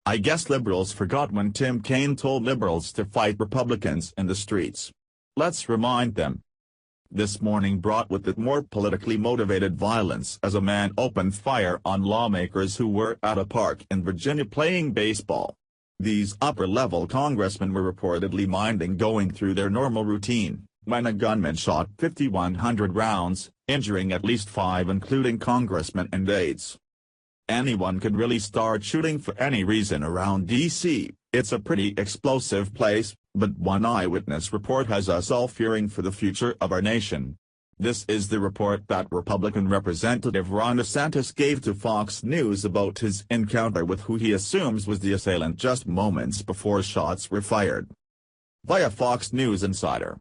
I guess liberals forgot when Tim Kaine told liberals to fight Republicans in the streets. Let's remind them. This morning brought with it more politically motivated violence as a man opened fire on lawmakers who were at a park in Virginia playing baseball. These upper-level congressmen were reportedly minding going through their normal routine, when a gunman shot 5,100 rounds, injuring at least 5 including congressmen and aides. Anyone could really start shooting for any reason around D.C., it's a pretty explosive place, but one eyewitness report has us all fearing for the future of our nation. This is the report that Republican Representative Ron DeSantis gave to Fox News about his encounter with who he assumes was the assailant just moments before shots were fired. Via Fox News Insider.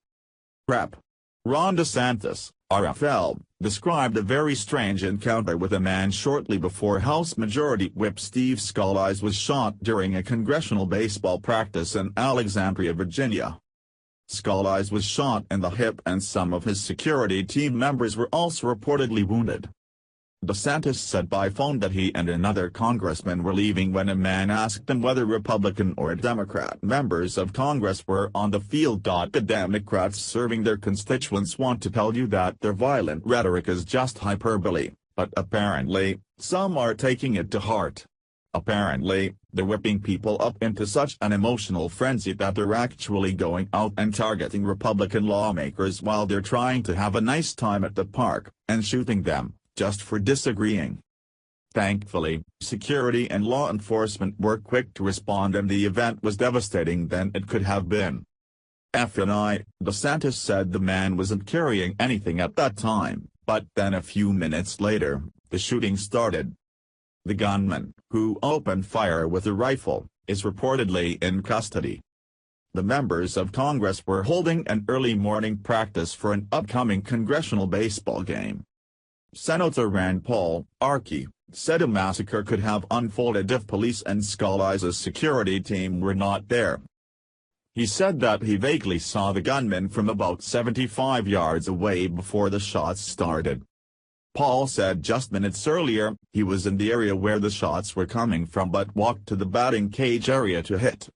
Rep. Ron DeSantis, RFL, described a very strange encounter with a man shortly before House Majority Whip Steve Scalise was shot during a congressional baseball practice in Alexandria, Virginia. Scalise was shot in the hip and some of his security team members were also reportedly wounded. DeSantis said by phone that he and another congressman were leaving when a man asked them whether Republican or Democrat members of Congress were on the field. The Democrats serving their constituents want to tell you that their violent rhetoric is just hyperbole, but apparently, some are taking it to heart. Apparently, they're whipping people up into such an emotional frenzy that they're actually going out and targeting Republican lawmakers while they're trying to have a nice time at the park, and shooting them, just for disagreeing. Thankfully, security and law enforcement were quick to respond and the event was devastating than it could have been. FYI, DeSantis said the man wasn't carrying anything at that time, but then a few minutes later, the shooting started. The gunman, who opened fire with a rifle, is reportedly in custody. The members of Congress were holding an early morning practice for an upcoming congressional baseball game. Senator Rand Paul, RK, said a massacre could have unfolded if police and Scalise's security team were not there. He said that he vaguely saw the gunman from about 75 yards away before the shots started. Paul said just minutes earlier, he was in the area where the shots were coming from but walked to the batting cage area to hit.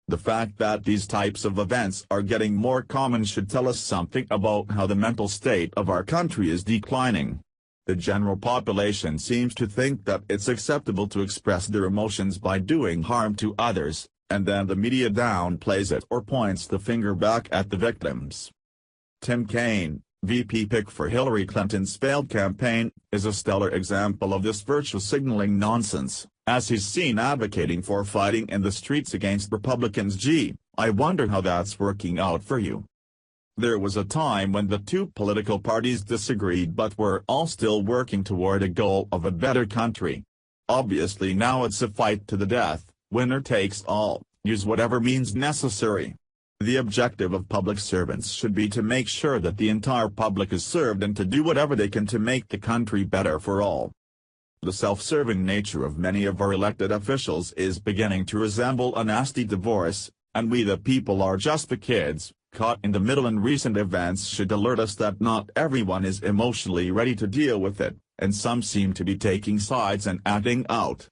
The fact that these types of events are getting more common should tell us something about how the mental state of our country is declining. The general population seems to think that it's acceptable to express their emotions by doing harm to others, and then the media downplays it or points the finger back at the victims. Tim Kaine, VP pick for Hillary Clinton's failed campaign, is a stellar example of this virtue signaling nonsense, as he's seen advocating for fighting in the streets against Republicans. Gee, I wonder how that's working out for you. There was a time when the two political parties disagreed but were all still working toward a goal of a better country. Obviously now it's a fight to the death, winner takes all, use whatever means necessary. The objective of public servants should be to make sure that the entire public is served and to do whatever they can to make the country better for all. The self-serving nature of many of our elected officials is beginning to resemble a nasty divorce, and we the people are just the kids, caught in the middle, and recent events should alert us that not everyone is emotionally ready to deal with it, and some seem to be taking sides and acting out.